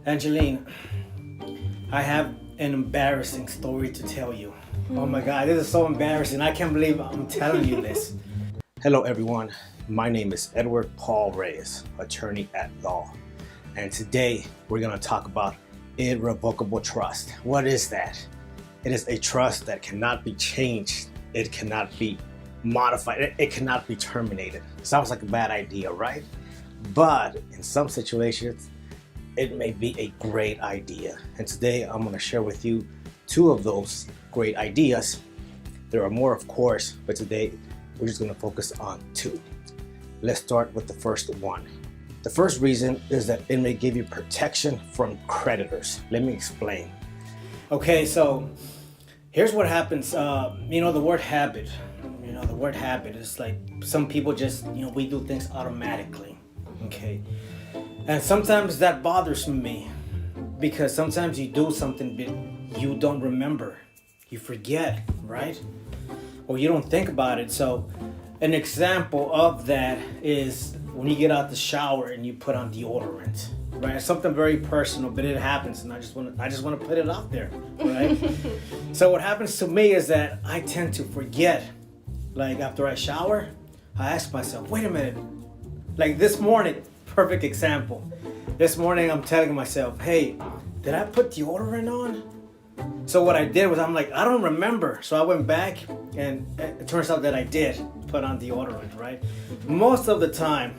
Angeline, I have an embarrassing story to tell you. Oh my God, this is so embarrassing. I can't believe I'm telling you this. Hello everyone, my name is Edward Paul Reyes, attorney at law. And today we're gonna talk about irrevocable trust. What is that? It is a trust that cannot be changed. It cannot be modified. It cannot be terminated. Sounds like a bad idea, right? But in some situations, it may be a great idea. And today I'm going to share with you two of those great ideas. There are more, of course, but today we're just going to focus on two. Let's start with the first one. The first reason is that it may give you protection from creditors. Let me explain. Okay, so here's what happens. The word habit. The word habit is like some people just, we do things automatically. Okay. And sometimes that bothers me because sometimes you do something but you don't remember. You forget, right? Or you don't think about it. So an example of that is when you get out the shower and you put on deodorant, right? It's something very personal, but it happens, and I just want to put it out there, right? So what happens to me is that I tend to forget. Like after I shower, I ask myself, wait a minute. Like this morning, perfect example. This morning I'm telling myself, hey, did I put deodorant on? So what I did was I'm like, I don't remember. So I went back and it turns out that I did put on deodorant, right? Most of the time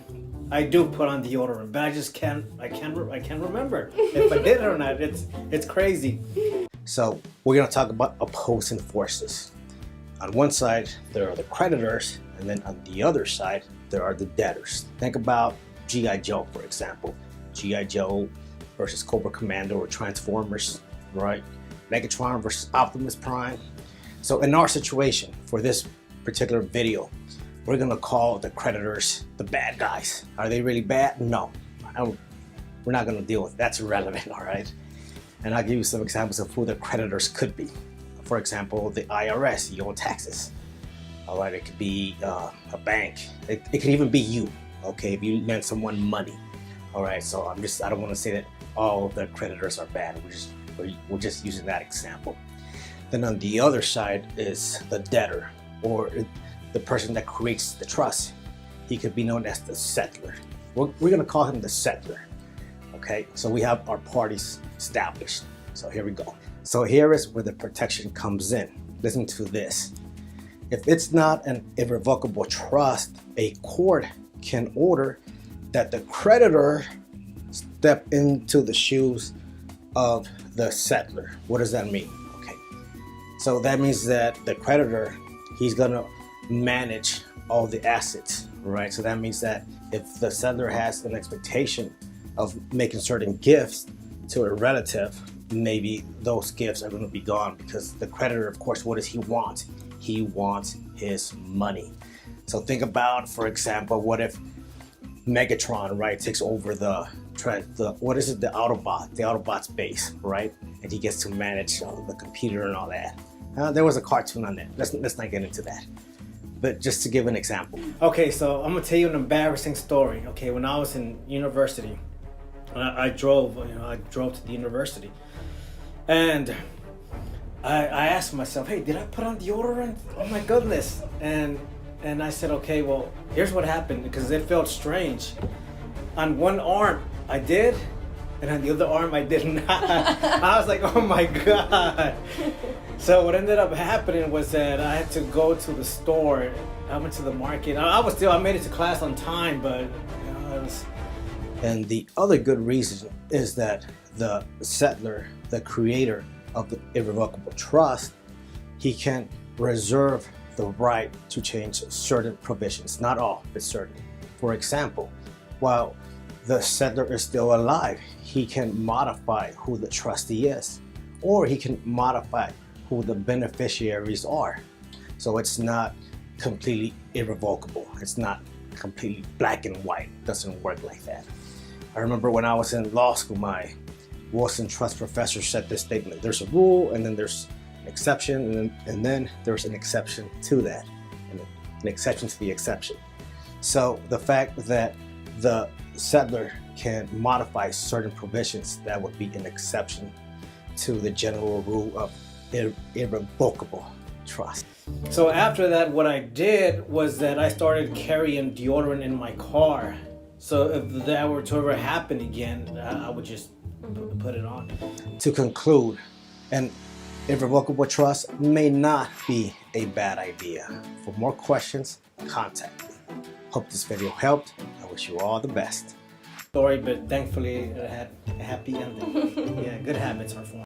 I do put on deodorant, but I can't remember if I did it or not. It's crazy. So we're gonna talk about opposing forces. On one side, there are the creditors, and then on the other side, there are the debtors. Think about G.I. Joe, for example. G.I. Joe versus Cobra Commando or Transformers, right? Megatron versus Optimus Prime. So in our situation, for this particular video, we're gonna call the creditors the bad guys. Are they really bad? No, we're not gonna deal with it. That's irrelevant, all right? And I'll give you some examples of who the creditors could be. For example, the IRS, you owe taxes. All right, it could be a bank. It could even be you, okay, if you lend someone money. All right, so I don't want to say that all of the creditors are bad. We're just using that example. Then on the other side is the debtor, or the person that creates the trust. He could be known as the settler. We're gonna call him the settler. Okay, so we have our parties established. So here we go. So here is where the protection comes in. Listen to this. If it's not an irrevocable trust, a court can order that the creditor step into the shoes of the settler. What does that mean? Okay. So that means that the creditor, he's gonna manage all the assets, right? So that means that if the settler has an expectation of making certain gifts to a relative, maybe those gifts are going to be gone because the creditor, of course, what does he want? He wants his money. So think about, for example, what if Megatron, right, takes over the Autobot's base, right? And he gets to manage the computer and all that. There was a cartoon on that. Let's not get into that. But just to give an example. Okay, so I'm going to tell you an embarrassing story. Okay, when I was in university, I drove to the university. And I asked myself, hey, did I put on deodorant? Oh my goodness. And I said, okay, well, here's what happened, because it felt strange. On one arm, I did, and on the other arm, I did not. I was like, oh my God. So what ended up happening was that I had to go to the store. I went to the market. I made it to class on time, but it was... And the other good reason is that the settler, the creator of the irrevocable trust, he can reserve the right to change certain provisions, not all, but certain. For example, while the settler is still alive, he can modify who the trustee is, or he can modify who the beneficiaries are. So it's not completely irrevocable. It's not completely black and white. It doesn't work like that. I remember when I was in law school, my Wilson Trust professor said this statement: there's a rule, and then there's an exception, and then there's an exception to that, and an exception to the exception. So the fact that the settler can modify certain provisions that would be an exception to the general rule of irrevocable trust. So after that, what I did was that I started carrying deodorant in my car. So if that were to ever happen again, I would just put it on. To conclude, an irrevocable trust may not be a bad idea. For more questions, contact me. Hope this video helped. I wish you all the best. Story, but thankfully it had a happy ending. Yeah, good habits are formed.